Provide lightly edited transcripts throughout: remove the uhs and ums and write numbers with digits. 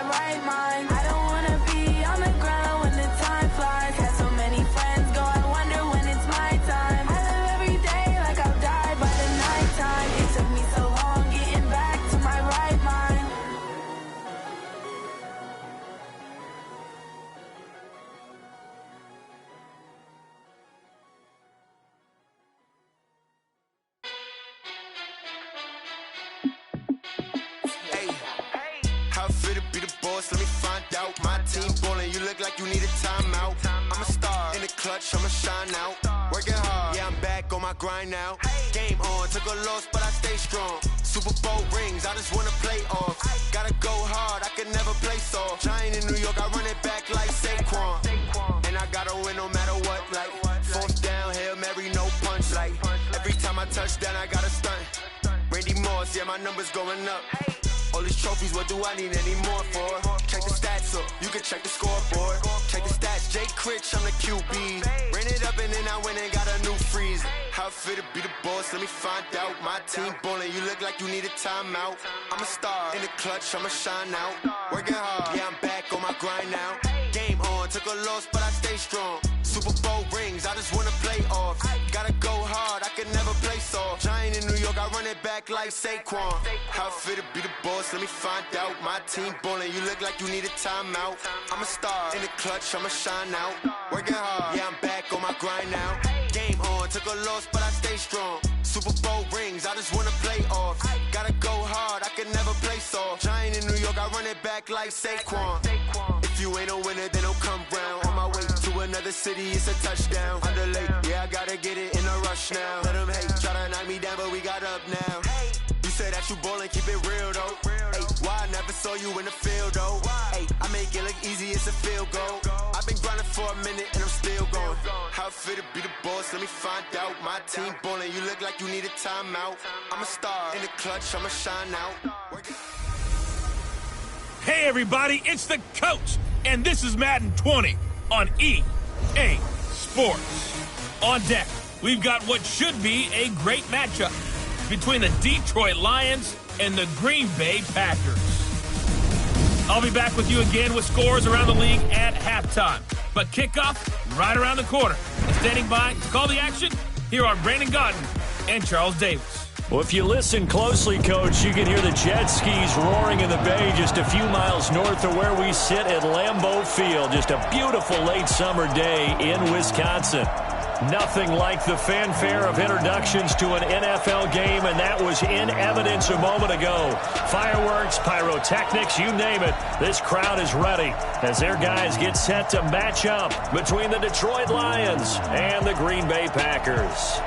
my right mind. I don't wanna be on the ground when the time flies. Had so many friends go, I wonder when it's my time. I live every day like I'll die by the nighttime. It took me so long getting back to my right mind. How fit to be the boss? Let me find out. My team ballin', you look like you need a timeout. I'm a star in the clutch, I'ma shine out. Working hard, yeah, I'm back on my grind now. Game on, took a loss, but I stay strong. Super Bowl rings, I just wanna play off. Gotta go hard, I can never play soft. Giant in New York, I run it back like Saquon. And I gotta win no matter what, like fourth down, Hail Mary, no punch. Like every time I touch down, I gotta stunt. Randy Moss, yeah, my numbers going up. All these trophies, what do I need any more for? Check the stats up, you can check the scoreboard. Check the stats, Jay Critch, I'm the QB. Ran it up and then I went and got a new freeze. How fit to be the boss, let me find out. My team ballin', you look like you need a timeout. I'm a star in the clutch, I'ma shine out. Working hard, yeah, I'm back on my grind now. Game on, took a loss, but I stay strong. Super Bowl rings, I just wanna play off. Gotta go hard, I can never play soft. Giant in New York, I run it back like Saquon. How fit to be the boss, let me find out. My team ballin', you look like you need a timeout. I'm a star in the clutch, I'ma shine out. Working hard, yeah, I'm back on my grind now. Game on, took a loss, but I stay strong. Super Bowl rings, I just wanna play off. Gotta go hard, I can never play soft. Giant in New York, I run it back like Saquon. If you ain't a winner, then don't come round. On my way to another city, it's a touchdown. Underlay, yeah, I gotta get it in a rush now. Let them hate, try to knock me down, but we got up now. You say that you ballin', keep it real though. Hey, why I never saw you in the field though? Hey, I make it look easy, it's a field goal. I've been grinding for a minute and I'm still going. How fit to be the boss, let me find out. My team ballin', you look like you need a timeout. I'm a star in the clutch, I'ma shine out. Hey everybody, it's the coach, and this is Madden 20 on EA Sports. On deck, we've got what should be a great matchup between the Detroit Lions and the Green Bay Packers. I'll be back with you again with scores around the league at halftime. But kickoff right around the corner. And standing by to call the action, here are Brandon Gaudin and Charles Davis. Well, if you listen closely, Coach, you can hear the jet skis roaring in the bay just a few miles north of where we sit at Lambeau Field. Just a beautiful late summer day in Wisconsin. Nothing like the fanfare of introductions to an NFL game, and that was in evidence a moment ago. Fireworks, pyrotechnics, you name it. This crowd is ready as their guys get set to match up between the Detroit Lions and the Green Bay Packers.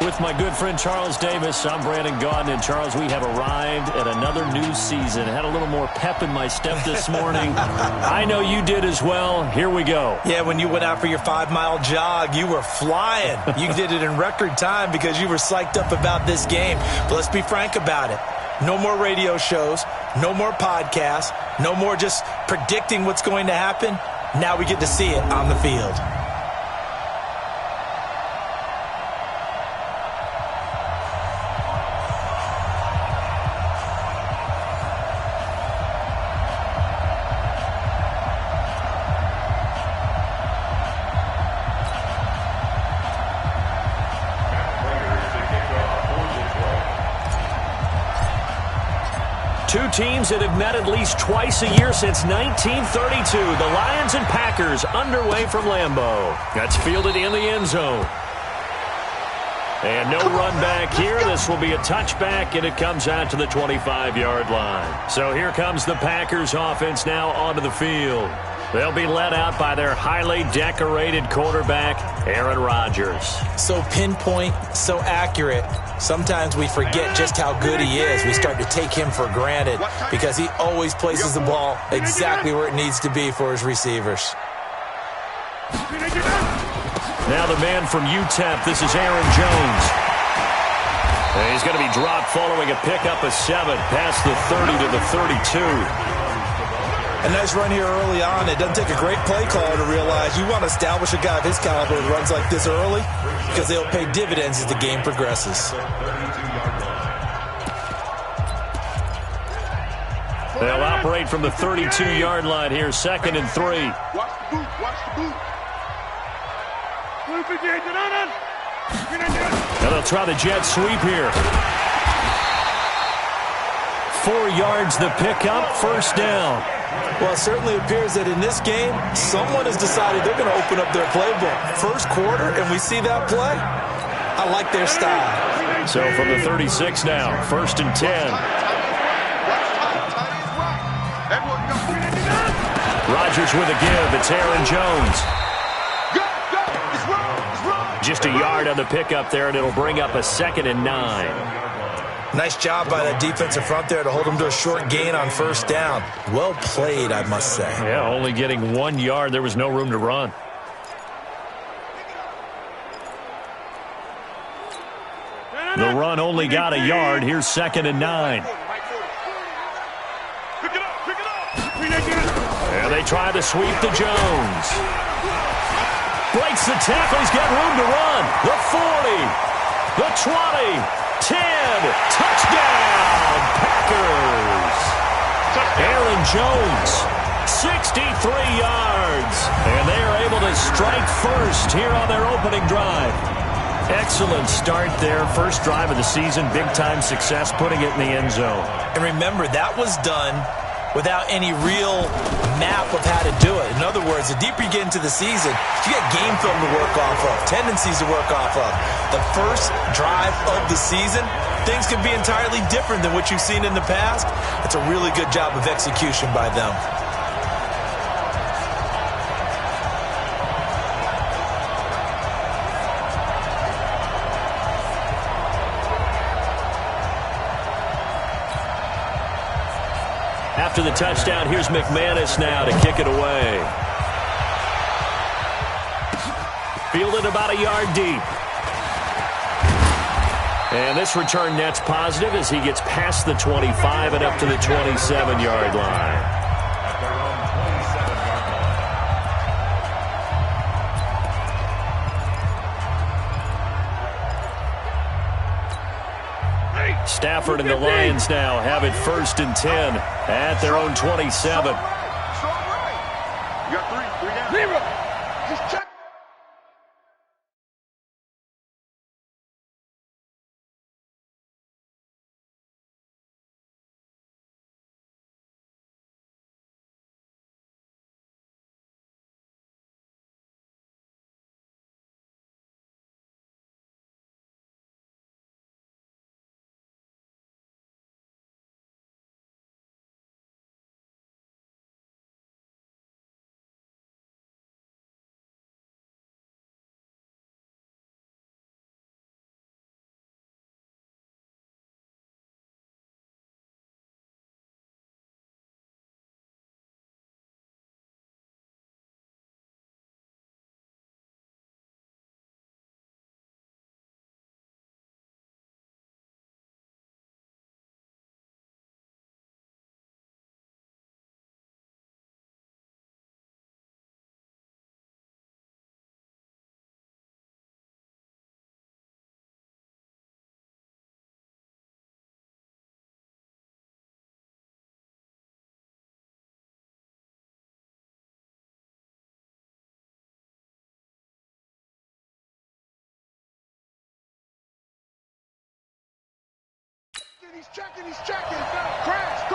With my good friend Charles Davis, I'm Brandon Gaudin. And Charles, we have arrived at another new season. Had a little more pep in my step this morning. I know you did as well. Here we go. Yeah, when you went out for your 5-mile jog, you were flying. You did it in record time because you were psyched up about this game. But let's be frank about it. No more radio shows, no more podcasts, no more just predicting what's going to happen. Now we get to see it on the field. Two teams that have met at least twice a year since 1932. The Lions and Packers underway from Lambeau. That's fielded in the end zone. And no run back here. This will be a touchback, and it comes out to the 25-yard line. So here comes the Packers offense now onto the field. They'll be led out by their highly decorated quarterback, Aaron Rodgers. So pinpoint, so accurate. Sometimes we forget just how good he is. We start to take him for granted because he always places the ball exactly where it needs to be for his receivers. Now the man from UTEP, this is Aaron Jones. And he's going to be dropped following a pickup of 7 past the 30 to the 32. A nice run here early on. It doesn't take a great play caller to realize you want to establish a guy of his caliber who runs like this early because they'll pay dividends as the game progresses. They'll operate from the 32-yard line here, 2nd and 3. Watch the boot. Watch the boot. And they'll try the jet sweep here. 4 yards the pickup, 1st down. Well, it certainly appears that in this game, someone has decided they're going to open up their playbook. First quarter, and we see that play. I like their style. So from the 36 now, 1st and 10. Rodgers with a give. It's Aaron Jones. Just a yard on the pickup there, and it'll bring up a 2nd and 9. Nice job by that defensive front there to hold them to a short gain on 1st down. Well played, I must say. Yeah, only getting 1 yard. There was no room to run. The run only got a yard. Here's 2nd and 9. There they try to sweep to Jones. Breaks the tackle. He's got room to run. The 40. The 20. 10. Touchdown, Packers. Aaron Jones, 63 yards. And they are able to strike first here on their opening drive. Excellent start there. First drive of the season. Big-time success, putting it in the end zone. And remember, that was done without any real map of how to do it. In other words, the deeper you get into the season, you got game film to work off of, tendencies to work off of. The first drive of the season, things can be entirely different than what you've seen in the past. It's a really good job of execution by them. After the touchdown, here's McManus now to kick it away. Fielded about a yard deep. And this return net's positive as he gets past the 25 and up to the 27-yard line. Stafford and the Lions now have it 1st and 10 at their own 27. You got 3 down. 0. Just check. He's checking. Crash.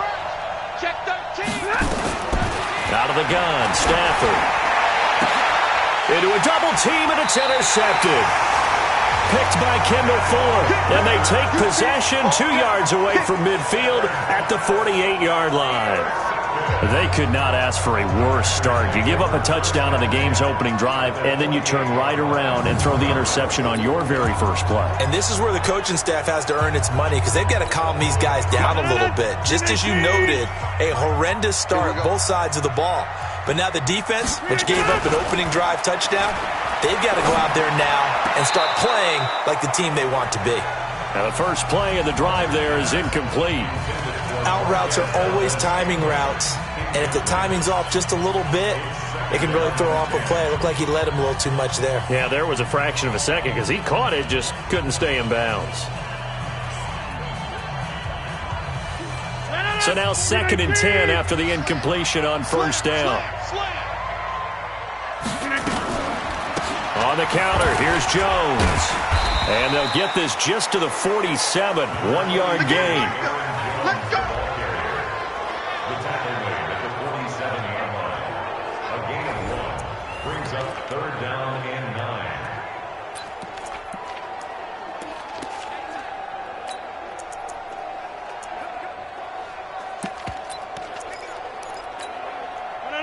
Check 13. Out of the gun, Stafford. Into a double team, and it's intercepted. Picked by Kendall Ford. And they take possession 2 yards away from midfield at the 48-yard line. They could not ask for a worse start. You give up a touchdown on the game's opening drive, and then you turn right around and throw the interception on your very first play. And this is where the coaching staff has to earn its money because they've got to calm these guys down a little bit. Just as you noted, a horrendous start, both sides of the ball. But now the defense, which gave up an opening drive touchdown, they've got to go out there now and start playing like the team they want to be. Now the first play of the drive there is incomplete. Out routes are always timing routes. And if the timing's off just a little bit, it can really throw off a play. It looked like he led him a little too much there. Yeah, there was a fraction of a second because he caught it, just couldn't stay in bounds. So now 2nd and 10 after the incompletion on first down. On the counter, here's Jones. And they'll get this just to the 47, 1-yard gain. Let's go. The tackle made at the 47-yard line. A gain of 1 brings up 3rd down and 9.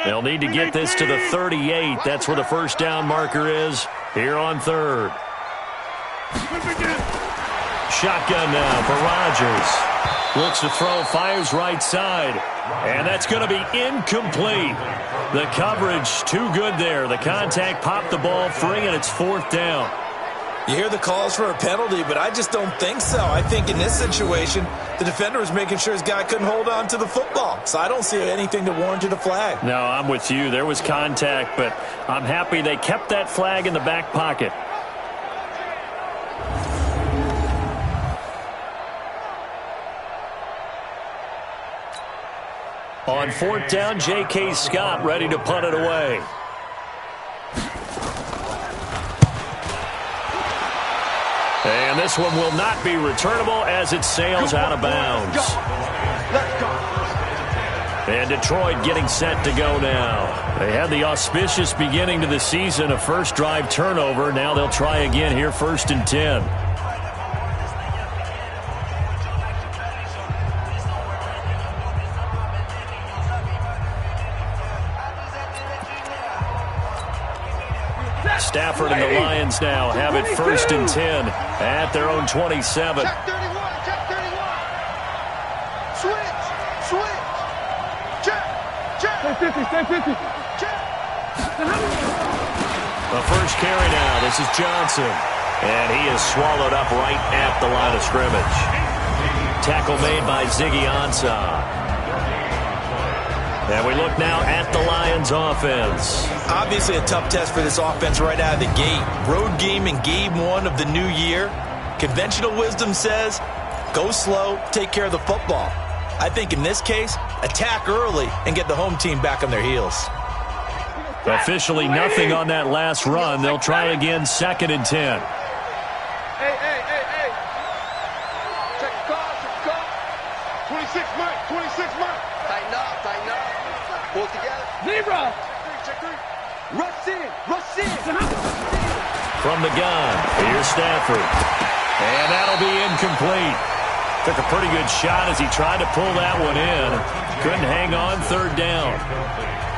They'll need to get this to the 38. That's where the first down marker is here on 3rd. Shotgun now for Rodgers. Looks to throw, fires right side. And that's going to be incomplete. The coverage too good there. The contact popped the ball free, and it's 4th down. You hear the calls for a penalty, but I just don't think so. I think in this situation, the defender was making sure his guy couldn't hold on to the football. So I don't see anything to warrant a flag. No, I'm with you. There was contact, but I'm happy they kept that flag in the back pocket. On 4th down, J.K. Scott ready to punt it away. And this one will not be returnable as it sails out of bounds. And Detroit getting set to go now. They had the auspicious beginning to the season, a first drive turnover. Now they'll try again here, 1st and 10. Stafford and the Lions now have it 1st and 10 at their own 27. Check 31, check 31. Switch, switch. Check, check. Stay 50, check. The first carry now. This is Johnson. And he is swallowed up right at the line of scrimmage. Tackle made by Ziggy Ansah. And we look now at the Lions offense. Obviously a tough test for this offense right out of the gate. Road game in game 1 of the new year. Conventional wisdom says, go slow, take care of the football. I think in this case, attack early and get the home team back on their heels. Officially nothing on that last run. They'll try again, 2nd and 10. Hey. Check the call. 26 Mike. Tighten up. Pull it together. Zebra. Check 3. Rush in. From the gun, here's Stafford. And that'll be incomplete. Took a pretty good shot as he tried to pull that one in. Couldn't hang on, 3rd down.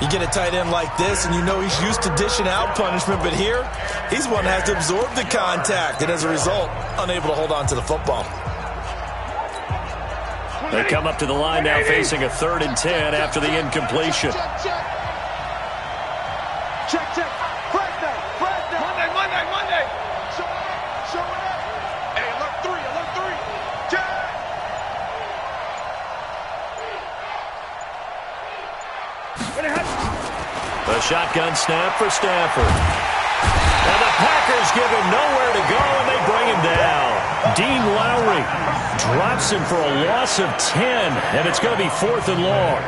You get a tight end like this, and you know he's used to dishing out punishment, but here, he's one that has to absorb the contact, and as a result, unable to hold on to the football. They come up to the line now facing a 3rd and 10 after the incompletion. Check. Friday. Monday. Show it up. Hey, alert 3. Check. The shotgun snap for Stafford. And the Packers give him nowhere to go, and they bring him down. Dean Lowry drops him for a loss of 10, and it's going to be 4th and long.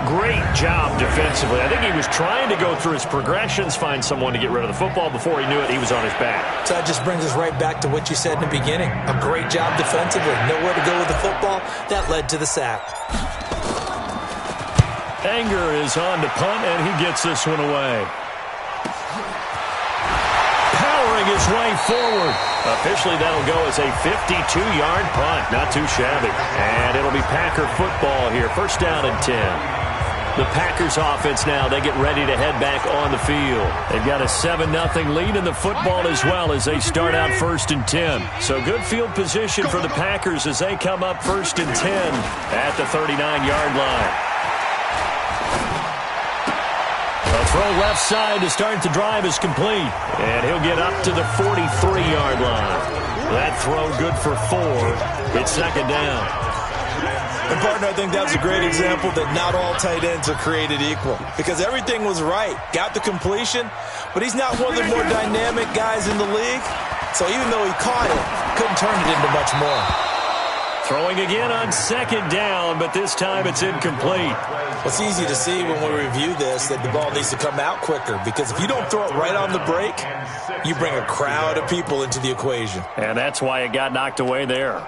Great job defensively. I think he was trying to go through his progressions, find someone to get rid of the football. Before he knew it, he was on his back. So that just brings us right back to what you said in the beginning. A great job defensively. Nowhere to go with the football. That led to the sack. Anger is on to punt, and he gets this one away. Powering his way forward. Officially, that'll go as a 52-yard punt. Not too shabby. And it'll be Packer football here. 1st down and 10. The Packers offense now, they get ready to head back on the field. They've got a 7-0 lead in the football as well as they start out 1st and 10. So good field position for the Packers as they come up 1st and 10 at the 39-yard line. A throw left side to start the drive is complete. And he'll get up to the 43-yard line. That throw good for 4. It's 2nd down. And, partner, I think that was a great example that not all tight ends are created equal. Because everything was right. Got the completion, but he's not one of the more dynamic guys in the league. So even though he caught it, couldn't turn it into much more. Throwing again on second down, but this time it's incomplete. Well, it's easy to see when we review this that the ball needs to come out quicker, because if you don't throw it right on the break, you bring a crowd of people into the equation. And that's why it got knocked away there.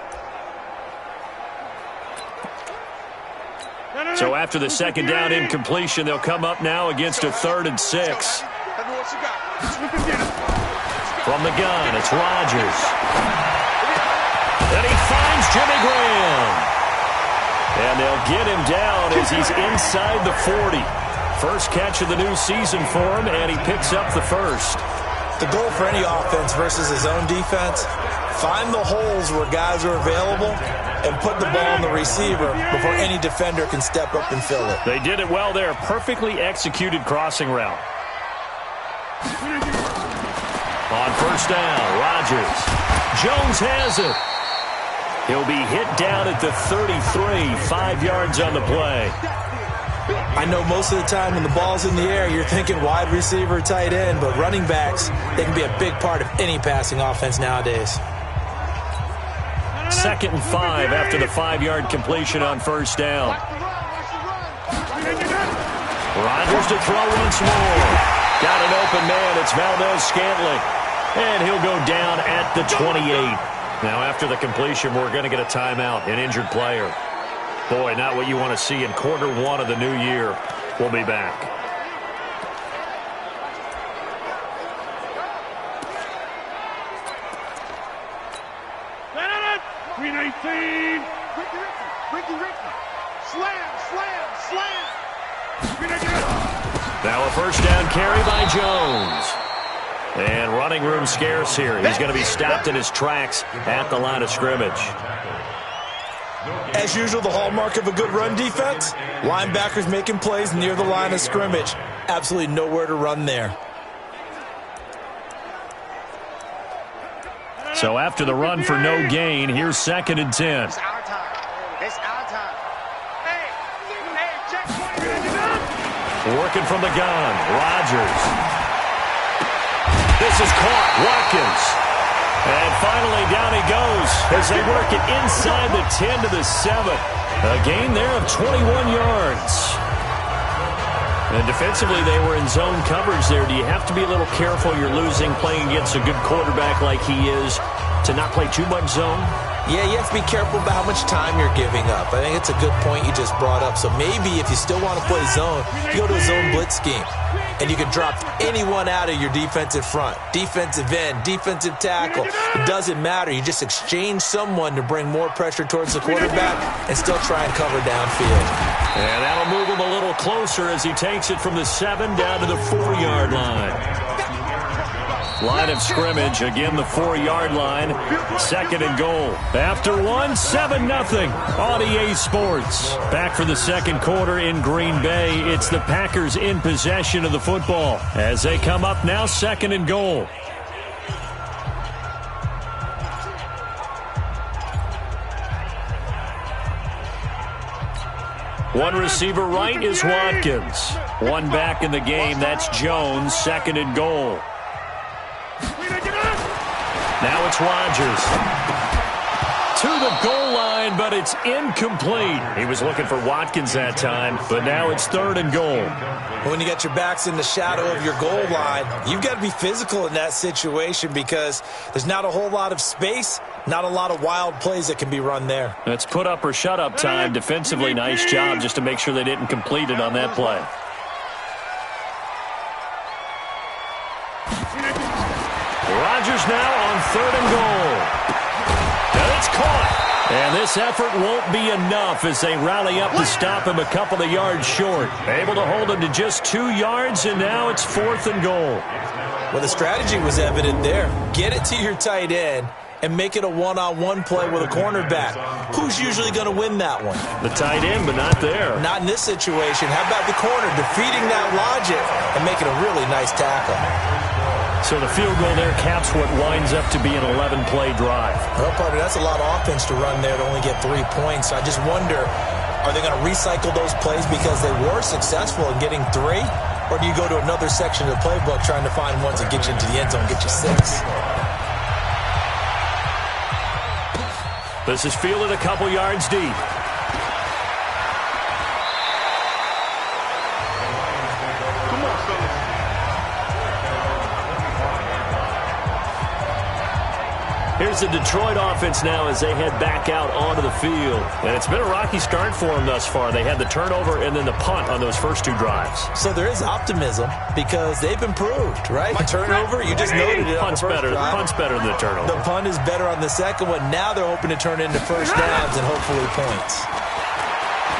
So after the second down incompletion, they'll come up now against a 3rd and 6. From the gun, it's Rodgers. And he finds Jimmy Graham. And they'll get him down as he's inside the 40. First catch of the new season for him, and he picks up the first. The goal for any offense versus his own defense, find the holes where guys are available and put the ball on the receiver before any defender can step up and fill it. They did it well there. Perfectly executed crossing route. On first down, Rodgers. Jones has it. He'll be hit down at the 33, 5 yards on the play. I know most of the time when the ball's in the air, you're thinking wide receiver, tight end, but running backs, they can be a big part of any passing offense nowadays. 2nd and 5 after the 5-yard completion on first down. Rodgers to throw once more. Got an open man. It's Valdez-Scantling. And he'll go down at the 28. Now, after the completion, we're going to get a timeout, an injured player. Boy, not what you want to see in quarter 1 of the new year. We'll be back. Green 18. Ricky. Slam. Now a first down carry by Jones. And running room scarce here. He's going to be stopped in his tracks at the line of scrimmage. As usual, the hallmark of a good run defense, linebackers making plays near the line of scrimmage. Absolutely nowhere to run there. So after the run for no gain, here's 2nd and 10. It's our time. Hey, check. Working from the gun, Rodgers. This is caught, Watkins. And finally down he goes as they work it inside the 10 to the 7. A gain there of 21 yards. And defensively, they were in zone coverage there. Do you have to be a little careful? You're losing, playing against a good quarterback like he is, to not play too much zone? Yeah, you have to be careful about how much time you're giving up. I think it's a good point you just brought up. So maybe if you still want to play zone, you go to a zone blitz scheme. And you can drop anyone out of your defensive front. Defensive end, defensive tackle. It doesn't matter. You just exchange someone to bring more pressure towards the quarterback and still try and cover downfield. And that'll move him a little closer as he takes it from the 7 down to the 4-yard line. Line of scrimmage, again the 4-yard line. 2nd and goal. After 1, 7-0 on EA Sports. Back for the second quarter in Green Bay. It's the Packers in possession of the football as they come up now 2nd and goal. One receiver right is Watkins. One back in the game, that's Jones. 2nd and goal. Now it's Rodgers. To the goal line, but it's incomplete. He was looking for Watkins that time, but now it's 3rd and goal. When you got your backs in the shadow of your goal line, you've got to be physical in that situation because there's not a whole lot of space, not a lot of wild plays that can be run there. It's put up or shut up time. Defensively, nice job just to make sure they didn't complete it on that play. Rodgers now on 3rd and goal. And it's caught. And this effort won't be enough as they rally up to stop him a couple of yards short. Able to hold him to just 2 yards, and now it's 4th and goal. Well, the strategy was evident there. Get it to your tight end and make it a one-on-one play with a cornerback. Who's usually going to win that one? The tight end, but not there. Not in this situation. How about the corner defeating that logic and making a really nice tackle? So the field goal there caps what winds up to be an 11-play drive. Well, partner, that's a lot of offense to run there to only get 3 points. I just wonder, are they going to recycle those plays because they were successful in getting 3? Or do you go to another section of the playbook trying to find ones that get you into the end zone, get you 6? This is fielded a couple yards deep. Come on, fellas. Here's the Detroit offense now as they head back out onto the field. And it's been a rocky start for them thus far. They had the turnover and then the punt on those first two drives. So there is optimism because they've improved, right? The turnover, you just noted it on the first drive. Punt's better than the turnover. The punt is better on the second one. Now they're hoping to turn into first downs and hopefully points.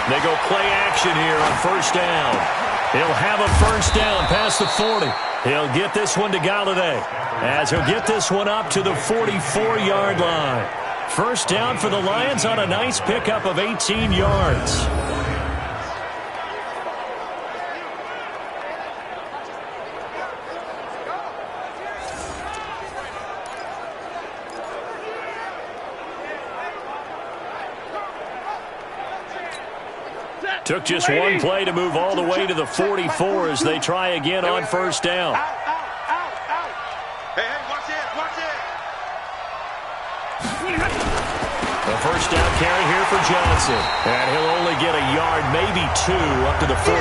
They go play action here on first down. He'll have a first down past the 40. He'll get this one to Galladay as he'll get this one up to the 44-yard line. First down for the Lions on a nice pickup of 18 yards. Took just one play to move all the way to the 44 as they try again on first down. Out. Hey, watch it. A first down carry here for Johnson. And he'll only get a yard, maybe two, up to the 46.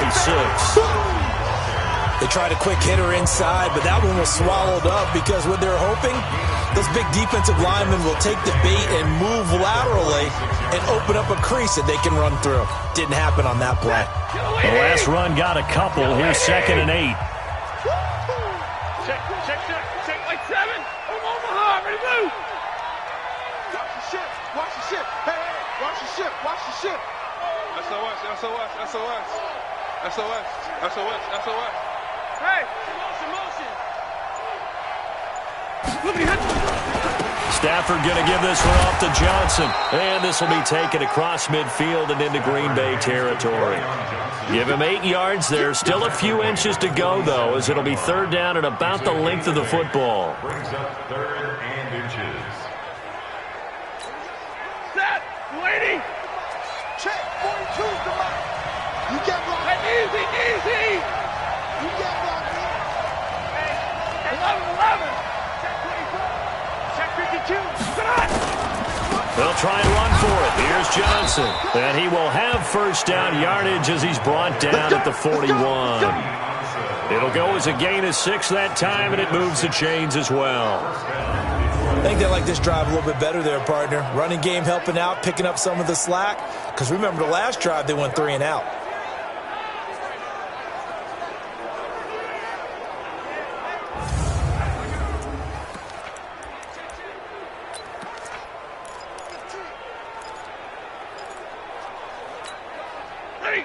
They tried a quick hitter inside, but that one was swallowed up because what they're hoping, those big defensive linemen will take the bait and move laterally and open up a crease that they can run through. Didn't happen on that play. The last run got a couple. Here's 2nd and 8. Check. Like 7. From Omaha. Ready to move. Watch the ship. Hey, watch the ship. SOS. Hey, motion. Stafford going to give this one off to Johnson. And this will be taken across midfield and into Green Bay territory. Give him 8 yards there. Still a few inches to go, though, as it'll be third down at about the length of the football. Brings up 3rd and inches. Set. Waiting. Check. 42's the mark. You get blocked. Easy. You get blocked. 11. Check 24. Check 52. They'll try and run for it. Here's Johnson. And he will have first down yardage as he's brought down at the 41. It'll go as a gain of 6 that time, and it moves the chains as well. I think they like this drive a little bit better there, partner. Running game helping out, picking up some of the slack. Because remember the last drive, they went 3 and out.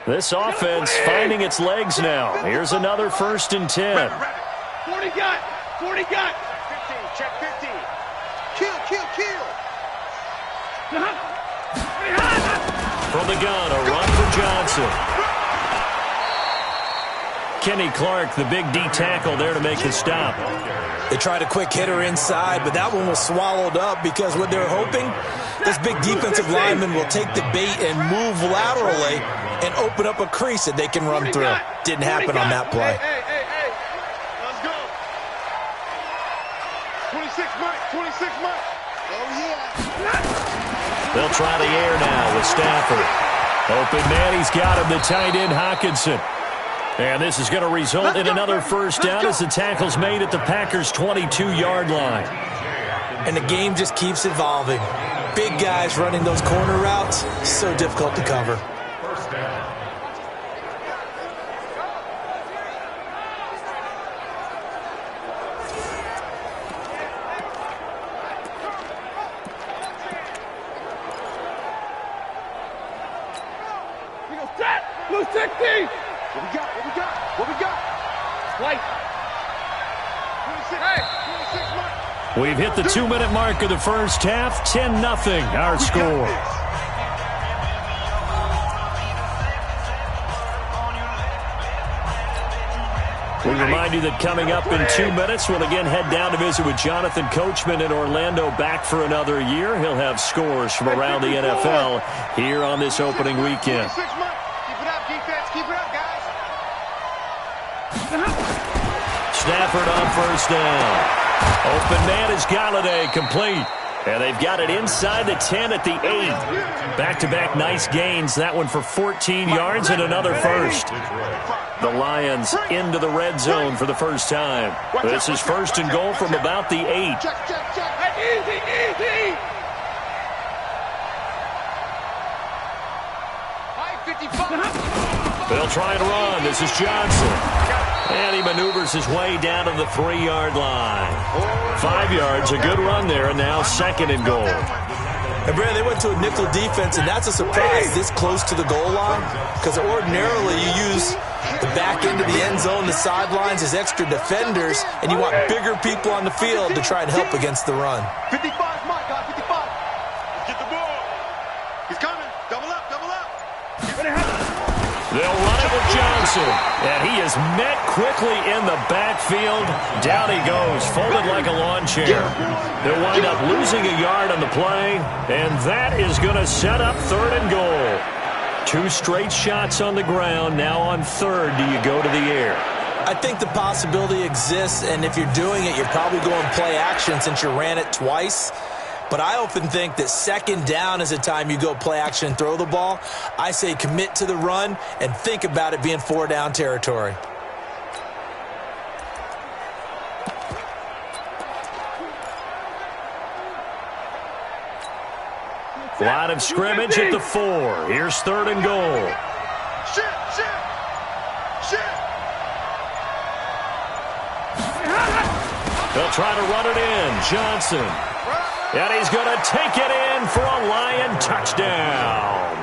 This offense finding its legs now. Here's another 1st and 10. 40 got. 15. Check 15. Kill. From the gun, a run for Johnson. Kenny Clark, the big D tackle there to make the stop. They tried a quick hitter inside, but that one was swallowed up because what they're hoping, this big defensive lineman will take the bait and move laterally and open up a crease that they can run through. Didn't happen on that play. Hey. Let's go. 26 Mike. Oh, yeah. They'll try the air now with Stafford. Open man, he's got him, the tight end Hockenson. And this is going to result in another first down as the tackle's made at the Packers' 22-yard line. And the game just keeps evolving. Big guys running those corner routes, so difficult to cover. First down. We go set. Blue 60. What we got? White. 26 Mike. We've hit the 2-minute mark of the first half. 10-0 our score. We remind you that coming up in 2 minutes, we'll again head down to visit with Jonathan Coachman in Orlando, back for another year. He'll have scores from around the NFL here on this opening weekend. Keep it up, defense. Keep it up, guys. Stafford on first down. Open man is Galladay, complete. And they've got it inside the 10 at the 8. Back-to-back nice gains. That one for 14 yards and another first. The Lions into the red zone for the first time. This is first and goal from about the 8. Easy. They'll try and run. This is Johnson. And he maneuvers his way down to the 3-yard line. 5 yards, a good run there, and now second and goal. And Brad, they went to a nickel defense, and that's a surprise this close to the goal line, because ordinarily you use the back end of the end zone, the sidelines as extra defenders, and you want bigger people on the field to try and help against the run. 55, my God, 55. Let's get the ball. He's coming. Double up. They'll run it with Johnson, and he is met quickly in the backfield. Down he goes, folded like a lawn chair. They'll wind up losing a yard on the play, and that is going to set up third and goal. 2 straight shots on the ground. Now on third, do you go to the air? I think the possibility exists, and if you're doing it, you're probably going play action since you ran it twice. But I often think that second down is a time you go play action and throw the ball. I say commit to the run and think about it being 4-down territory. Line of scrimmage at the 4. Here's third and goal. Shit. They'll try to run it in. Johnson. And he's going to take it in for a Lion touchdown.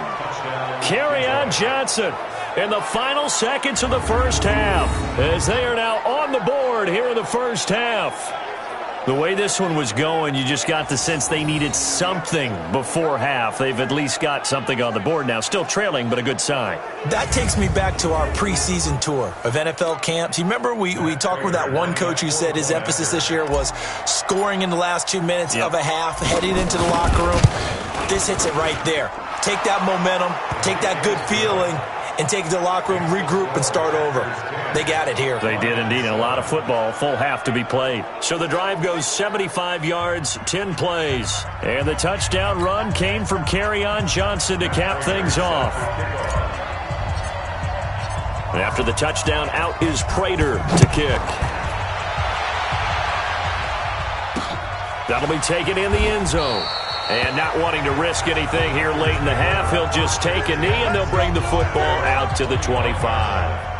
Kerryon Johnson in the final seconds of the first half, as they are now on the board here in the first half. The way this one was going, you just got the sense they needed something before half. They've at least got something on the board now. Still trailing, but a good sign. That takes me back to our preseason tour of NFL camps. You remember we talked with that one coach who said his emphasis this year was scoring in the last 2 minutes of a half, heading into the locker room. This hits it right there. Take that momentum, take that good feeling, and take it to the locker room, regroup, and start over. They got it here. They did indeed. And a lot of football, full half to be played. So the drive goes 75 yards, 10 plays. And the touchdown run came from Kerryon Johnson to cap things off. After the touchdown, out is Prater to kick. That'll be taken in the end zone. And not wanting to risk anything here late in the half, he'll just take a knee, and they'll bring the football out to the 25.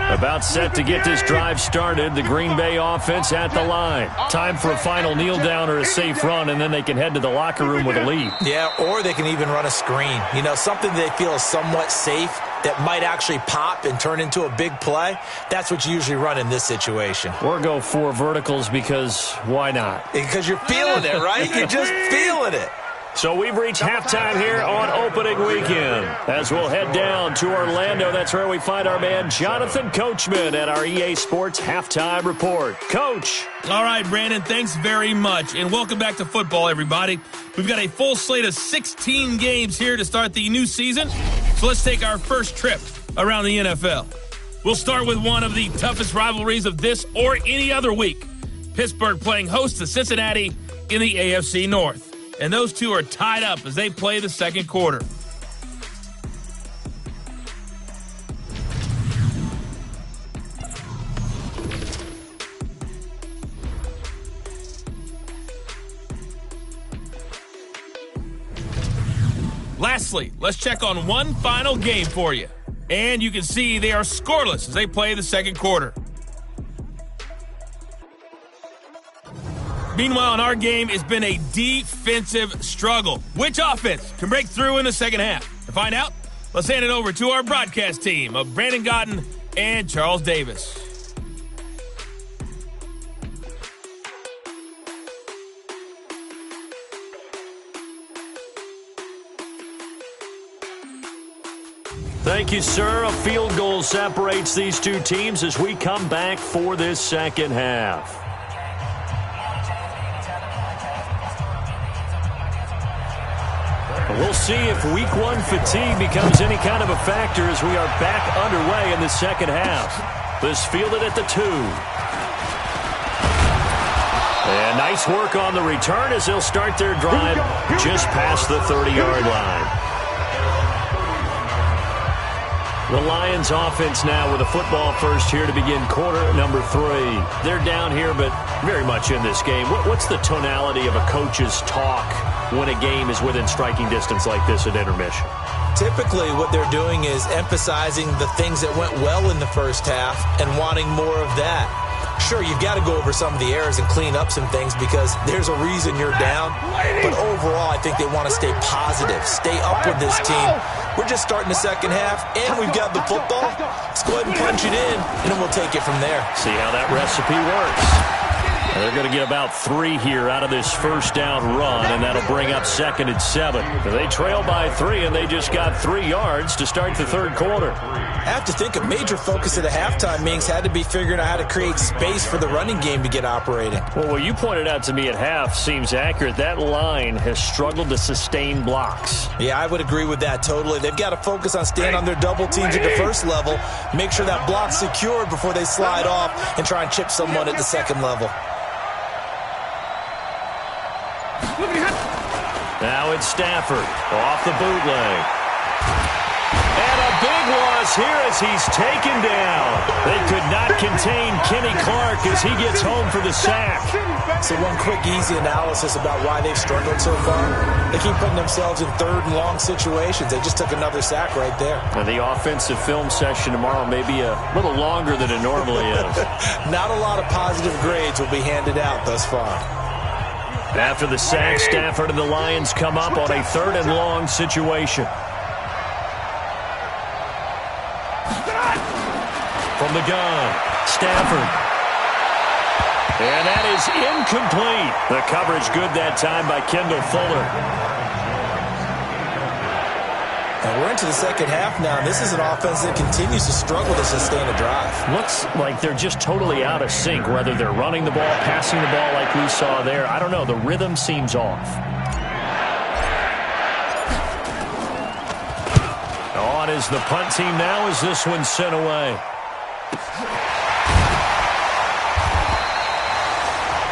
About set to get this drive started. The Green Bay offense at the line. Time for a final kneel down or a safe run, and then they can head to the locker room with a lead. Yeah, or they can even run a screen. You know, something they feel is somewhat safe that might actually pop and turn into a big play. That's what you usually run in this situation. Or go 4 verticals because why not? Because you're feeling it, right? You're just feeling it. So we've reached halftime here on opening weekend. As we'll head down to Orlando, that's where we find our man Jonathan Coachman at our EA Sports Halftime Report. Coach. All right, Brandon, thanks very much. And welcome back to football, everybody. We've got a full slate of 16 games here to start the new season. So let's take our first trip around the NFL. We'll start with one of the toughest rivalries of this or any other week. Pittsburgh playing host to Cincinnati in the AFC North. And those two are tied up as they play the second quarter. Lastly, let's check on one final game for you. And you can see they are scoreless as they play the second quarter. Meanwhile, in our game, it's been a defensive struggle. Which offense can break through in the second half? To find out, let's hand it over to our broadcast team of Brandon Gotten and Charles Davis. Thank you, sir. A field goal separates these two teams as we come back for this second half. We'll see if Week 1 fatigue becomes any kind of a factor as we are back underway in the second half. This fielded at the 2. And nice work on the return as they'll start their drive just past the 30-yard line. The Lions offense now with a football first here to begin quarter number 3. They're down here, but very much in this game. What's the tonality of a coach's talk when a game is within striking distance like this at intermission? Typically, what they're doing is emphasizing the things that went well in the first half and wanting more of that. Sure, you've got to go over some of the errors and clean up some things because there's a reason you're down. But overall, I think they want to stay positive, stay up with this team. We're just starting the second half, and we've got the football. Let's go ahead and punch it in, and then we'll take it from there. See how that recipe works. They're going to get about 3 here out of this first down run, and that'll bring up 2nd and 7. They trail by 3, and they just got 3 yards to start the third quarter. I have to think a major focus of the halftime meetings had to be figuring out how to create space for the running game to get operating. Well, what you pointed out to me at half seems accurate. That line has struggled to sustain blocks. Yeah, I would agree with that totally. They've got to focus on staying on their double teams at the first level, make sure that block's secured before they slide off and try and chip someone at the second level. Now it's Stafford off the bootleg. And a big loss here as he's taken down. They could not contain Kenny Clark as he gets home for the sack. So one quick, easy analysis about why they've struggled so far. They keep putting themselves in third and long situations. They just took another sack right there. And the offensive film session tomorrow may be a little longer than it normally is. Not a lot of positive grades will be handed out thus far. After the sack, Stafford and the Lions come up on a 3rd and long situation. From the gun, Stafford. And that is incomplete. The coverage good that time by Kendall Fuller. And we're into the second half now, and this is an offense that continues to struggle to sustain a drive. Looks like they're just totally out of sync, whether they're running the ball, passing the ball like we saw there. I don't know. The rhythm seems off. On is the punt team now as this one's sent away.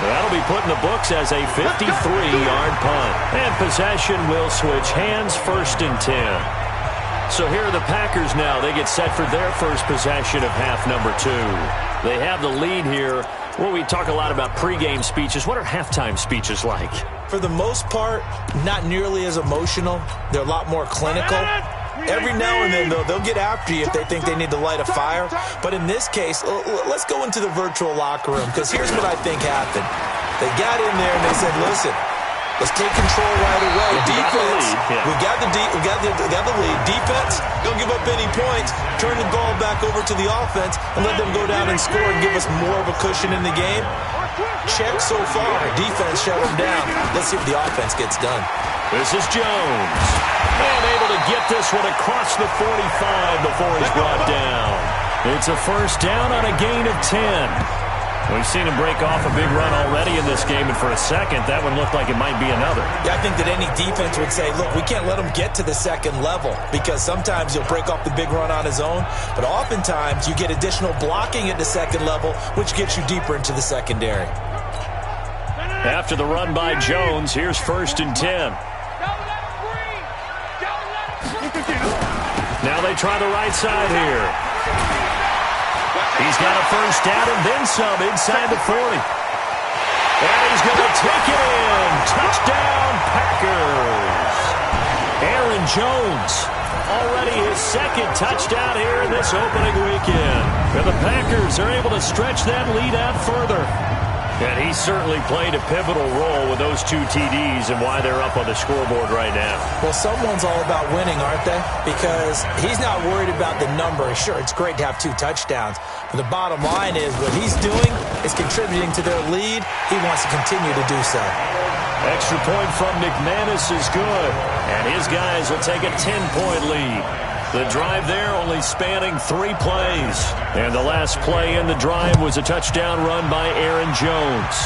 That'll be put in the books as a 53-yard punt. And possession will switch hands, 1st and 10. So here are the Packers now. They get set for their first possession of half number 2. They have the lead here. Well, we talk a lot about pregame speeches. What are halftime speeches like? For the most part, not nearly as emotional. They're a lot more clinical. Every now and then, though, they'll get after you if they think they need to light a fire. But in this case, let's go into the virtual locker room, because here's what I think happened. They got in there and they said, listen, let's take control right away. Defense, we got the lead. Defense, don't give up any points. Turn the ball back over to the offense and let them go down and score and give us more of a cushion in the game. Check so far. Defense shut them down. Let's see if the offense gets done. This is Jones. And able to get this one across the 45 before he's brought down. It's a first down on a gain of 10. We've seen him break off a big run already in this game, and for a second, that one looked like it might be another. Yeah, I think that any defense would say, look, we can't let him get to the second level, because sometimes he'll break off the big run on his own, but oftentimes you get additional blocking at the second level, which gets you deeper into the secondary. After the run by Jones, here's 1st and 10. Now they try the right side here. He's got a first down and then some inside the 40. And he's going to take it in. Touchdown, Packers. Aaron Jones, already his 2nd touchdown here in this opening weekend. And the Packers are able to stretch that lead out further. And he certainly played a pivotal role with those 2 TDs and why they're up on the scoreboard right now. Well, someone's all about winning, aren't they? Because he's not worried about the number. Sure, it's great to have 2 touchdowns. But the bottom line is what he's doing is contributing to their lead. He wants to continue to do so. Extra point from McManus is good. And his guys will take a 10-point lead. The drive there only spanning 3 plays. And the last play in the drive was a touchdown run by Aaron Jones.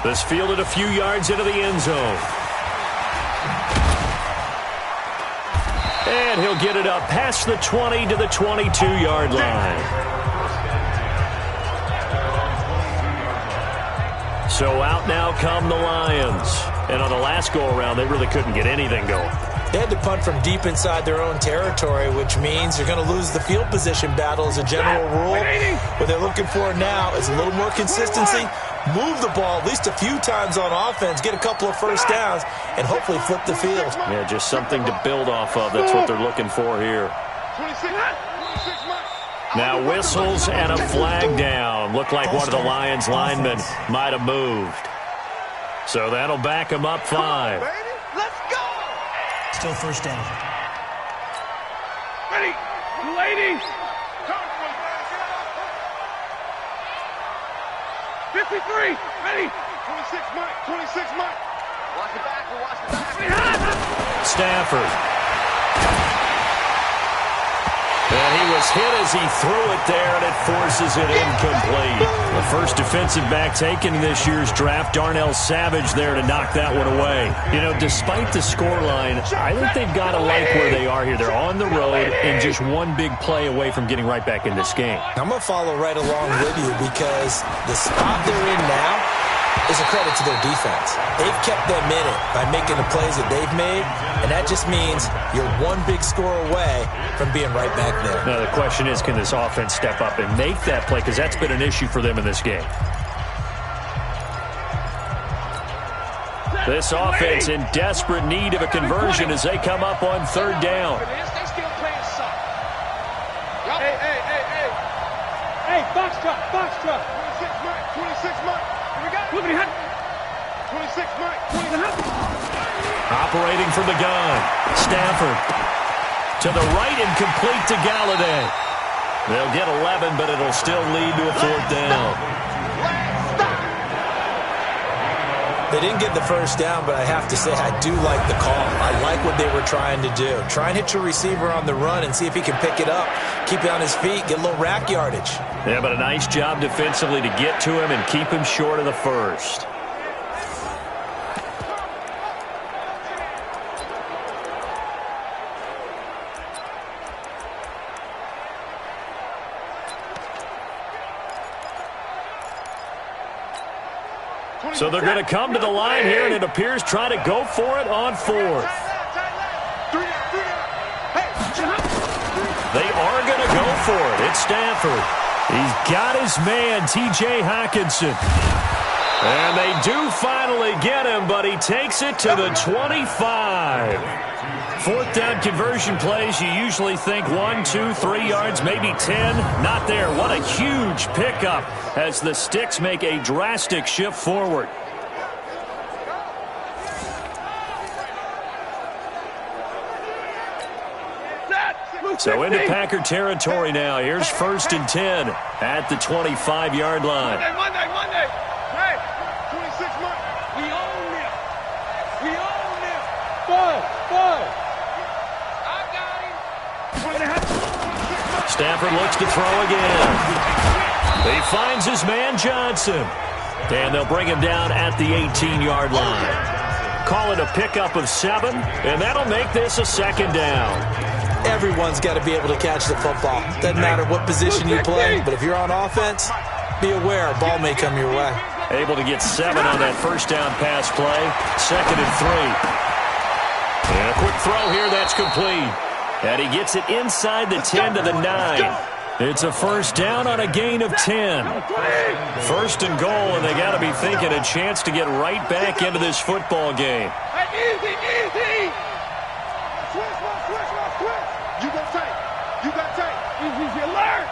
This fielded a few yards into the end zone. And he'll get it up past the 20 to the 22-yard line. So out now come the Lions. And on the last go-around, they really couldn't get anything going. They had to punt from deep inside their own territory, which means you're going to lose the field position battle as a general rule. What they're looking for now is a little more consistency, move the ball at least a few times on offense, get a couple of first downs, and hopefully flip the field. Yeah, just something to build off of. That's what they're looking for here. Now whistles and a flag down. Looked like one of the Lions linemen might have moved. So that'll back him up 5. Let's go! Still first down. Ready! Lady! 53! Ready! 26 Mike! 26 Mike! Watch the back! Watch the back! Stafford. And he was hit as he threw it there, and it forces it incomplete. The first defensive back taken in this year's draft, Darnell Savage, there to knock that one away. You know, despite the scoreline, I think they've got to like where they are here. They're on the road and just one big play away from getting right back in this game. I'm going to follow right along with you because the spot they're in now is a credit to their defense. They've kept them in it by making the plays that they've made, and that just means you're one big score away from being right back there. Now, the question is, can this offense step up and make that play? Because that's been an issue for them in this game. This offense in desperate need of a conversion as they come up on third down. They still playing soft. Hey, hey, hey, hey. Hey, box truck, box truck. 26 Mike, 26 Mike. We got it. 26 Mike, 26 Mike. Operating from the gun. Stafford. To the right and complete to Galladay. They'll get 11, but it'll still lead to a fourth down. They didn't get the first down, but I have to say I do like the call. I like what they were trying to do. Try and hit your receiver on the run and see if he can pick it up. Keep it on his feet, get a little rack yardage. Yeah, but a nice job defensively to get to him and keep him short of the first. So they're going to come to the line here, and it appears try to go for it on fourth. They are going to go for it. It's Stafford. He's got his man, T.J. Hockenson. And they do finally get him, but he takes it to the 25. Fourth down conversion plays, you usually think 1, 2, 3 yards, maybe 10. Not there. What a huge pickup as the Sticks make a drastic shift forward. So into Packer territory now. Here's 1st and 10 at the 25-yard line. Monday. Hey, 26 Mike. We own this. We own this. Five. Stafford looks to throw again. He finds his man Johnson. And they'll bring him down at the 18-yard line. Call it a pickup of 7, and that'll make this a second down. Everyone's got to be able to catch the football. Doesn't matter what position you play, but if you're on offense, be aware a ball may come your way. Able to get 7 on that first down pass play. 2nd and 3. And a quick throw here, that's complete. And he gets it inside the 10 to the 9. It's a first down on a gain of 10. 1st and goal, and they got to be thinking a chance to get right back into this football game. Easy. You got tape. Easy alert.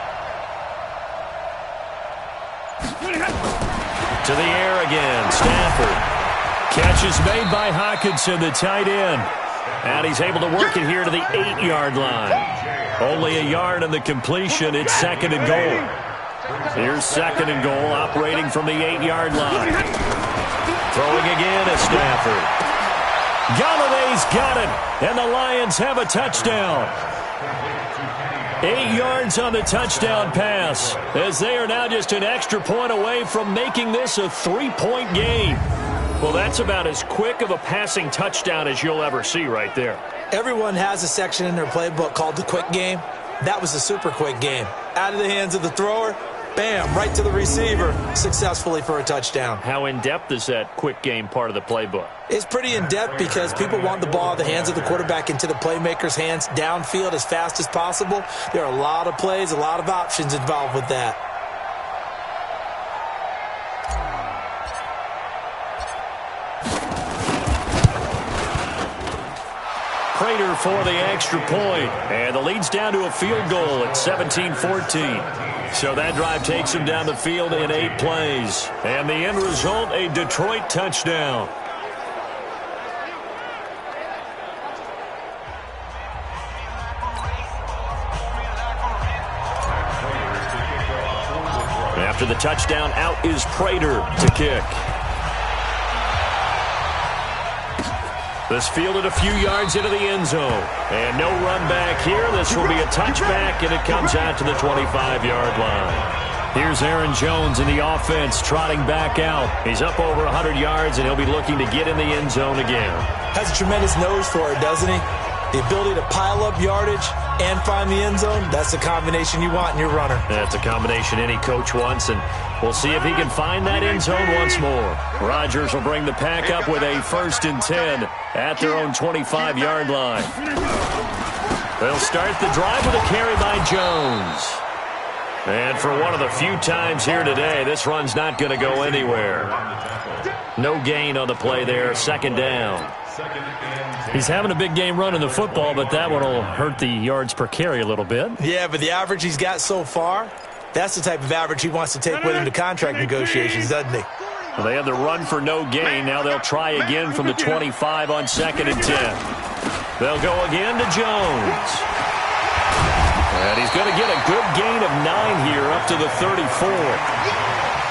To the air again, Stafford. Catch is made by Hockenson, the tight end. And he's able to work it here to the 8-yard line. Only a yard on the completion. It's 2nd and goal. Here's 2nd and goal, operating from the 8-yard line. Throwing again is Stafford. Galladay's got it, and the Lions have a touchdown. 8 yards on the touchdown pass, as they are now just an extra point away from making this a 3-point game. Well, that's about as quick of a passing touchdown as you'll ever see right there. Everyone has a section in their playbook called the quick game. That was a super quick game. Out of the hands of the thrower, bam, right to the receiver, successfully for a touchdown. How in-depth is that quick game part of the playbook? It's pretty in-depth because people want the ball in the hands of the quarterback into the playmaker's hands downfield as fast as possible. There are a lot of plays, a lot of options involved with that. Prater for the extra point, and the lead's down to a field goal at 17-14. So that drive takes him down the field in 8 plays. And the end result, a Detroit touchdown. After the touchdown, out is Prater to kick. This fielded a few yards into the end zone. And no run back here. This will be a touchback, and it comes out to the 25-yard line. Here's Aaron Jones in the offense trotting back out. He's up over 100 yards, and he'll be looking to get in the end zone again. Has a tremendous nose for it, doesn't he? The ability to pile up yardage and find the end zone, that's the combination you want in your runner. That's a combination any coach wants, and we'll see if he can find that end zone once more. Rodgers will bring the pack up with a 1st and 10 at their own 25-yard line. They'll start the drive with a carry by Jones. And for one of the few times here today, this run's not going to go anywhere. No gain on the play there, 2nd down. He's having a big game running the football, but that one will hurt the yards per carry a little bit. Yeah, but the average he's got so far, that's the type of average he wants to take with him to contract negotiations, doesn't he? Well, they had the run for no gain. Now they'll try again from the 25 on 2nd and 10. They'll go again to Jones. And he's going to get a good gain of 9 here up to the 34.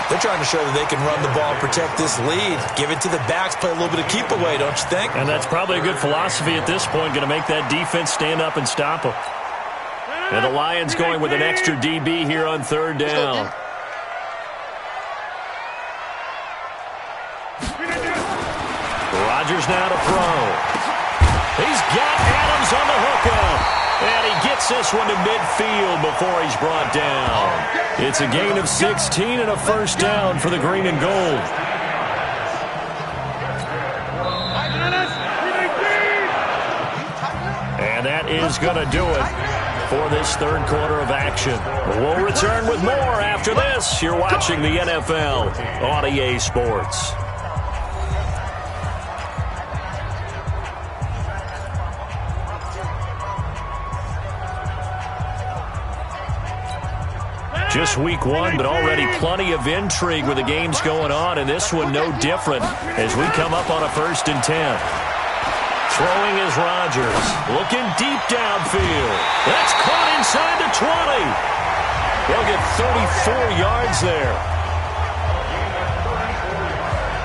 They're trying to show that they can run the ball and protect this lead. Give it to the backs, play a little bit of keep away, don't you think? And that's probably a good philosophy at this point, going to make that defense stand up and stop them. And the Lions going with an extra DB here on 3rd down. Rodgers now to throw. He's got Adams on the hookup. And he gets this one to midfield before he's brought down. It's a gain of 16 and a 1st down for the green and gold. And that is going to do it for this 3rd quarter of action. We'll return with more after this. You're watching the NFL on EA Sports. Just week 1, but already plenty of intrigue with the games going on, and this one no different as we come up on a 1st and 10. Throwing is Rodgers, looking deep downfield. That's caught inside the 20. They'll get 34 yards there.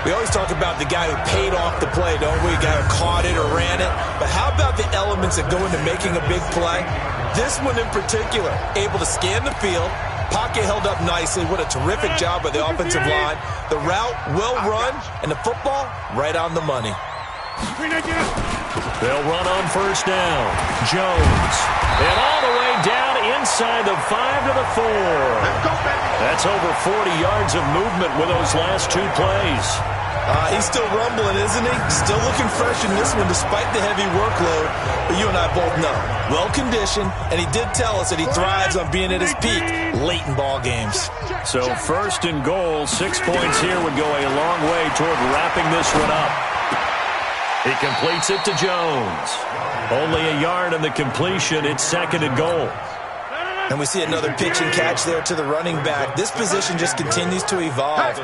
We always talk about the guy who paid off the play, don't we? The guy who caught it or ran it. But how about the elements that go into making a big play? This one in particular, able to scan the field. Pocket held up nicely. What a terrific job by the offensive line. The route well run, and the football right on the money. They'll run on 1st down. Jones. And all the way down inside the 5 to the 4. That's over 40 yards of movement with those last 2 plays. He's still rumbling, isn't he? Still looking fresh in this one despite the heavy workload. But you and I both know, well-conditioned, and he did tell us that he thrives on being at his peak late in ball games. So 1st and goal, 6 points here would go a long way toward wrapping this one up. He completes it to Jones. Only a yard on the completion. It's 2nd and goal. And we see another pitch and catch there to the running back. This position just continues to evolve.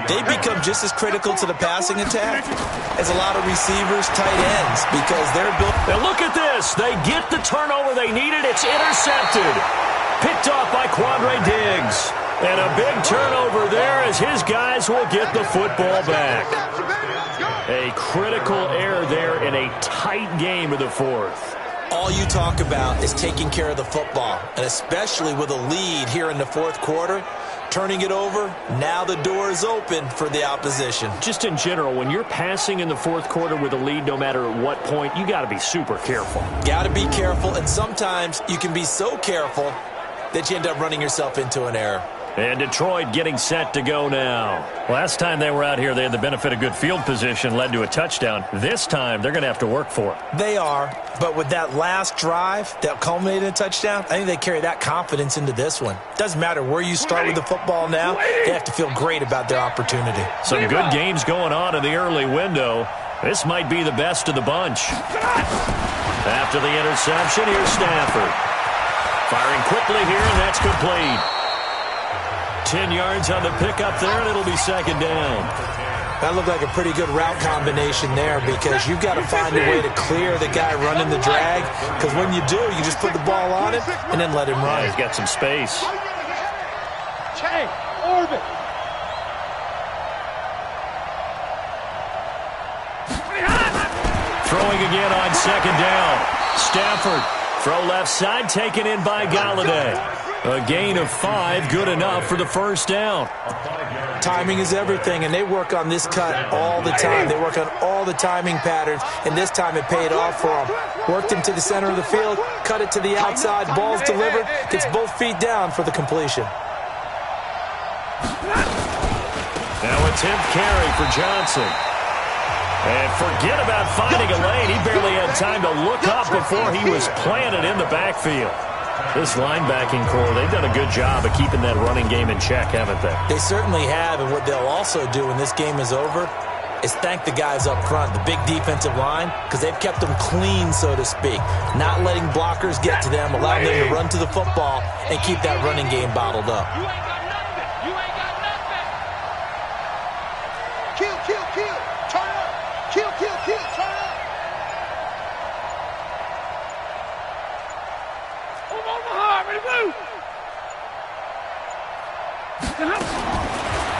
They become just as critical to the passing attack as a lot of receivers, tight ends, because they're built. Now look at this. They get the turnover they needed. It's intercepted. Picked off by Quandre Diggs. And a big turnover there as his guys will get the football back. A critical error there in a tight game of the 4th. All you talk about is taking care of the football, and especially with a lead here in the 4th quarter. turning it over. Now the door is open for the opposition. Just in general, when you're passing in the fourth quarter with a lead, no matter at what point, you got to be super careful. Got to be careful, and sometimes you can be so careful that you end up running yourself into an error. And Detroit getting set to go now. Last time they were out here, they had the benefit of good field position, led to a touchdown. This time, they're going to have to work for it. They are, but with that last drive that culminated in a touchdown, I think they carry that confidence into this one. Doesn't matter where you start with the football now, they have to feel great about their opportunity. Some good games going on in the early window. This might be the best of the bunch. After the interception, here's Stafford. Firing quickly here, and that's complete. 10 yards on the pickup there, and it'll be second down. That looked like a pretty good route combination there because you've got to find a way to clear the guy running the drag, because when you do, you just put the ball on him and then let him run. Yeah, he's got some space. Hey, orbit. Throwing again on second down. Stafford, throw left side, taken in by Galladay. A gain of 5, good enough for the first down. Timing is everything, and they work on this cut all the time. They work on all the timing patterns, and this time it paid off for them. Worked him to the center of the field, cut it to the outside, ball's delivered, gets both feet down for the completion. Now a 10th carry for Johnson. And forget about finding a lane. He barely had time to look up before he was planted in the backfield. This linebacking core, they've done a good job of keeping that running game in check, haven't they? They certainly have, and what they'll also do when this game is over is thank the guys up front, the big defensive line, because they've kept them clean, so to speak. Not letting blockers get to them, allowing them to run to the football and keep that running game bottled up. You ain't got nothing. You ain't got nothing. Kill, kill, kill. Turn up. Kill, kill, kill. Turn up. Move on the heart. Ready, move.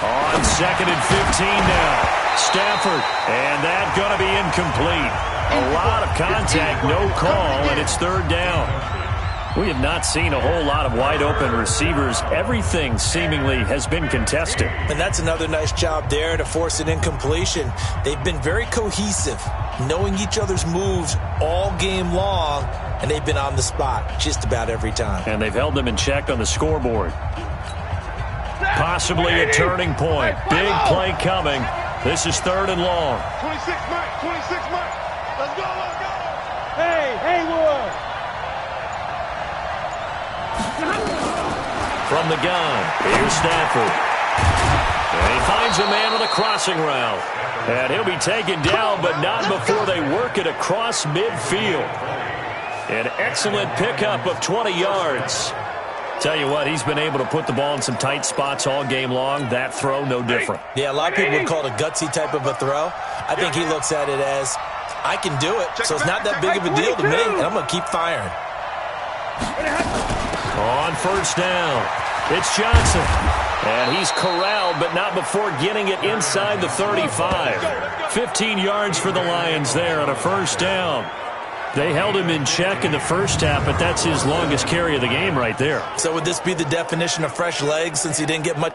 On second and 15 now. Stafford, and that's going to be incomplete. A lot of contact, no call, and it's third down. We have not seen a whole lot of wide-open receivers. Everything seemingly has been contested. And that's another nice job there to force an incompletion. They've been very cohesive, knowing each other's moves all game long, and they've been on the spot just about every time. And they've held them in check on the scoreboard. Possibly a turning point. Big play coming. This is third and long. 26 Mike. 26 Mike. Let's go, let's go. Hey, Haywood. From the gun, here's Stafford. And he finds a man on a crossing route. And he'll be taken down, but not before they work it across midfield. An excellent pickup of 20 yards. Tell you what, he's been able to put the ball in some tight spots all game long. That throw, no different. Yeah, a lot of people would call it a gutsy type of a throw. I think he looks at it as, I can do it, so it's not that big of a deal to me, and I'm going to keep firing. On first down, it's Johnson. And he's corralled, but not before getting it inside the 35. 15 yards for the Lions there on a first down. They held him in check in the first half, but that's his longest carry of the game right there. So would this be the definition of fresh legs since he didn't get much?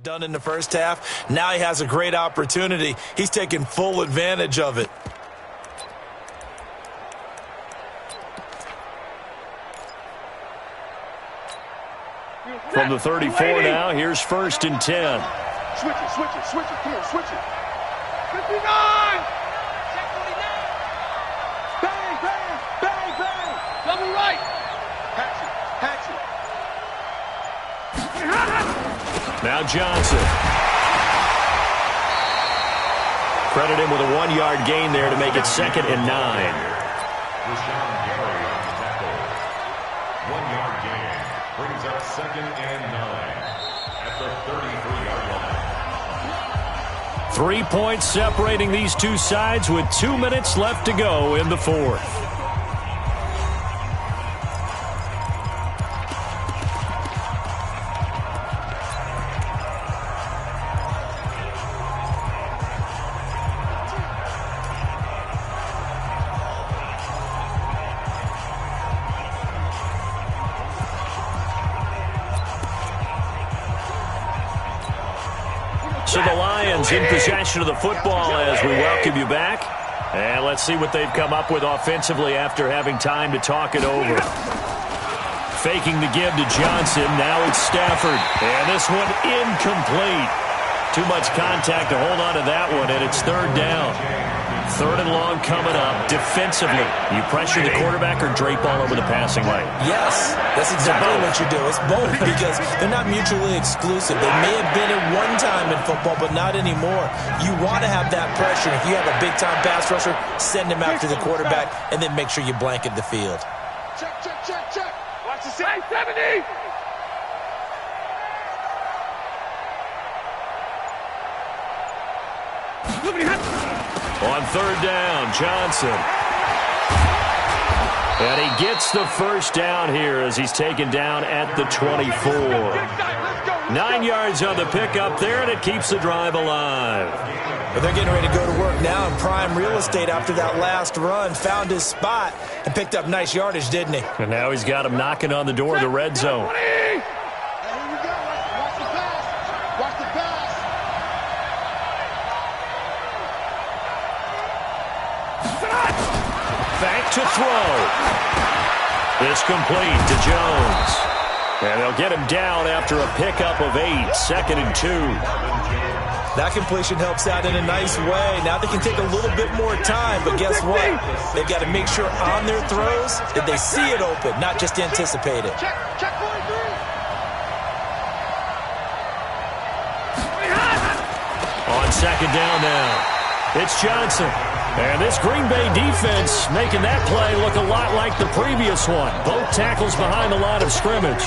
Done in the first half. Now he has a great opportunity. He's taking full advantage of it. From the 34 now, here's 1st and 10. Switch it. Come on, switch it. 59! Bang, bang, bang, bang. Double right. Hatch it. Now Johnson. Credit him with a 1-yard gain there to make it 2nd and 9. Brings up 2nd and 9 at the 33-yard line. 3 points separating these two sides with 2 minutes left to go in the fourth. So the Lions in possession of the football as we welcome you back. And let's see what they've come up with offensively after having time to talk it over. Faking the give to Johnson. Now it's Stafford. And this one incomplete. Too much contact to hold on to that one, and it's 3rd down. 3rd and long coming up. Defensively, you pressure the quarterback or drape all over the passing lane? Yes, that's exactly what you do. It's both because they're not mutually exclusive. They may have been at one time in football, but not anymore. You want to have that pressure. If you have a big-time pass rusher, send him after the quarterback, and then make sure you blanket the field. Check. Watch the 70. On 3rd down, Johnson. And he gets the 1st down here as he's taken down at the 24. 9 yards on the pickup there, and it keeps the drive alive. But they're getting ready to go to work now in prime real estate after that last run. Found his spot and picked up nice yardage, didn't he? And now he's got him knocking on the door of the red zone. Back to throw. This complete to Jones. And they'll get him down after a pickup of 8, 2nd and 2. That completion helps out in a nice way. Now they can take a little bit more time, but guess what? They've got to make sure on their throws that they see it open, not just anticipate it. Check 43. On 2nd down now, it's Johnson. And this Green Bay defense making that play look a lot like the previous one. Both tackles behind the line of scrimmage.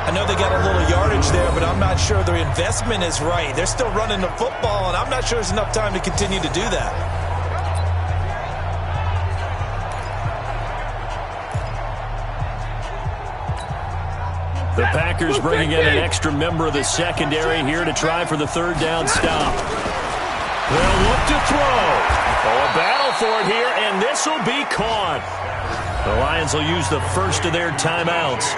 I know they got a little yardage there, but I'm not sure their investment is right. They're still running the football, and I'm not sure there's enough time to continue to do that. The Packers bringing in an extra member of the secondary here to try for the 3rd down stop. They'll look to throw. Oh, a battle for it here, and this will be caught. The Lions will use the first of their timeouts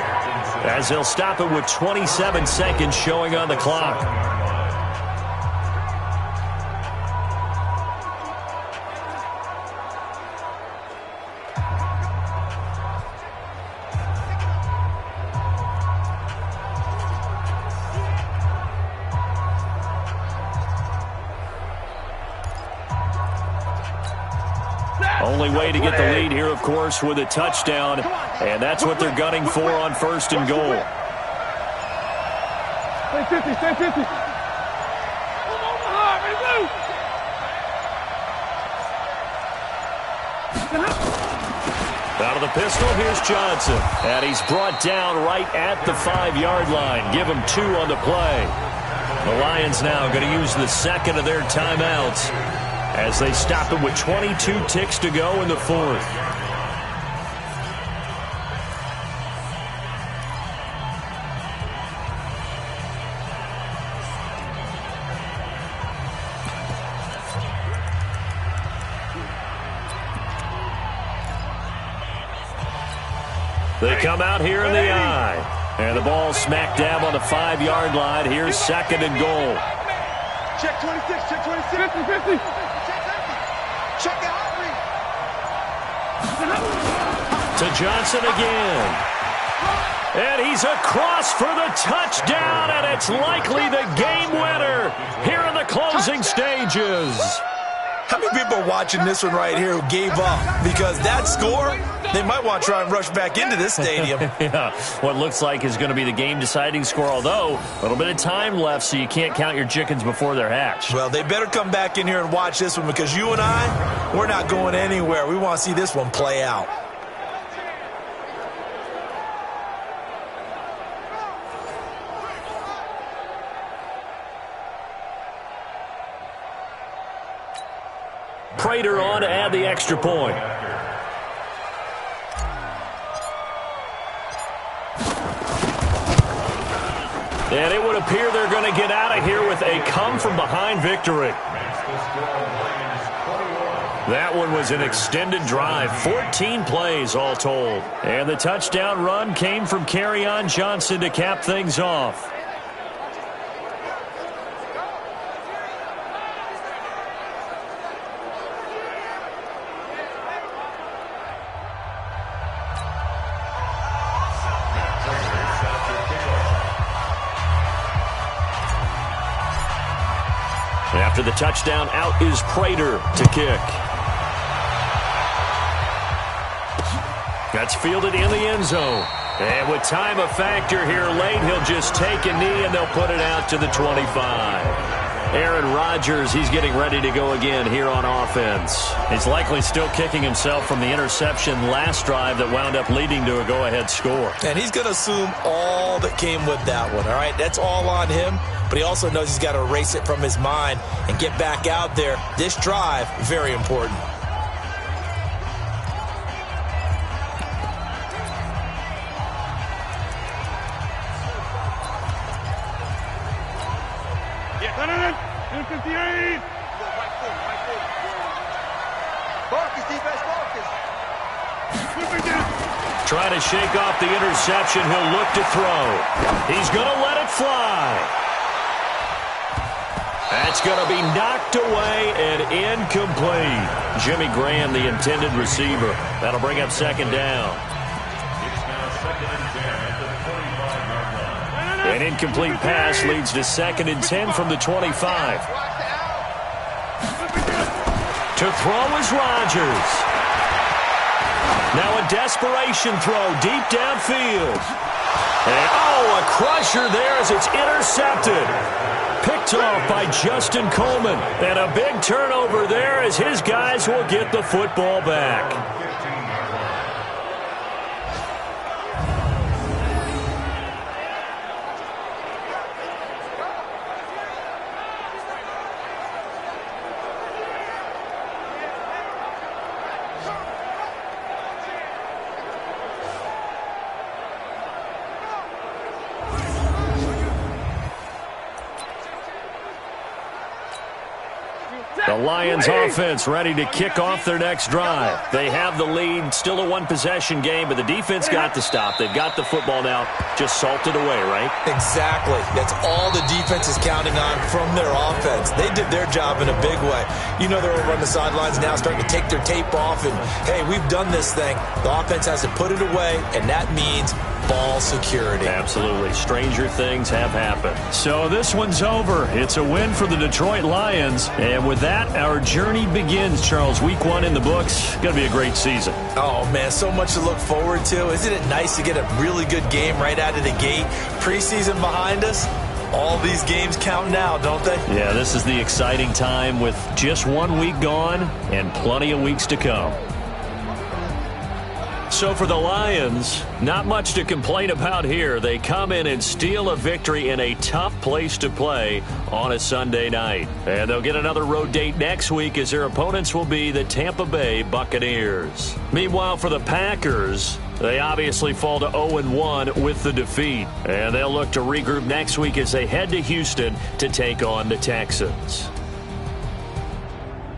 as they'll stop it with 27 seconds showing on the clock. Only way to get the lead here, of course, with a touchdown, and that's what they're gunning for on 1st and goal. Stay 50. Out of the pistol, here's Johnson. And he's brought down right at the 5-yard line. Give him 2 on the play. The Lions now going to use the 2nd of their timeouts as they stop it with 22 ticks to go in the 4th. They come out here in the eye. And the ball smack dab on the 5-yard line. Here's 2nd and goal. Check 26, check 26. 50. Check the hot read. To Johnson again. And he's across for the touchdown, and it's likely the game winner here in the closing stages. How many people are watching this one right here who gave up? Because that score, they might want to try and rush back into this stadium. Yeah, what looks like is going to be the game-deciding score, although a little bit of time left, so you can't count your chickens before they're hatched. Well, they better come back in here and watch this one, because you and I, we're not going anywhere. We want to see this one play out. Prater on to add the extra point. And it would appear they're going to get out of here with a come-from-behind victory. That one was an extended drive, 14 plays all told. And the touchdown run came from Kerryon Johnson to cap things off. After the touchdown, out is Prater to kick. That's fielded in the end zone. And with time a factor here late, he'll just take a knee and they'll put it out to the 25. Aaron Rodgers, he's getting ready to go again here on offense. He's likely still kicking himself from the interception last drive that wound up leading to a go-ahead score. And he's going to assume all that came with that one, all right? That's all on him, but he also knows he's got to erase it from his mind and get back out there. This drive, very important. Trying to shake off the interception, he'll look to throw. He's going to let it fly. That's going to be knocked away and incomplete. Jimmy Graham, the intended receiver. That'll bring up 2nd down. It's now 2nd and 10 at the 25-yard line. An incomplete pass leads to 2nd and 10 from the 25. To throw is Rodgers. Now a desperation throw deep downfield. And, a crusher there as it's intercepted. Picked off by Justin Coleman. And a big turnover there as his guys will get the football back. The Lions offense ready to kick off their next drive. They have the lead, still a one-possession game, but the defense got the stop. They've got the football now, just salted away, right? Exactly. That's all the defense is counting on from their offense. They did their job in a big way. You know they're over on the sidelines now starting to take their tape off, and, hey, we've done this thing. The offense has to put it away, and that means ball security. Absolutely. Stranger things have happened. So this one's over. It's a win for the Detroit Lions. And with that, our journey begins, Charles. Week 1 in the books. Going to be a great season. Oh, man, so much to look forward to. Isn't it nice to get a really good game right out of the gate? Preseason behind us. All these games count now, don't they? Yeah, this is the exciting time with just 1 week gone and plenty of weeks to come. So for the Lions, not much to complain about here. They come in and steal a victory in a tough place to play on a Sunday night. And they'll get another road date next week as their opponents will be the Tampa Bay Buccaneers. Meanwhile, for the Packers, they obviously fall to 0-1 with the defeat. And they'll look to regroup next week as they head to Houston to take on the Texans.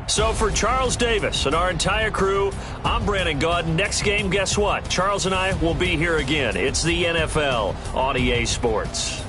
So for Charles Davis and our entire crew, I'm Brandon Gaudin. Next game, guess what? Charles and I will be here again. It's the NFL on EA Sports.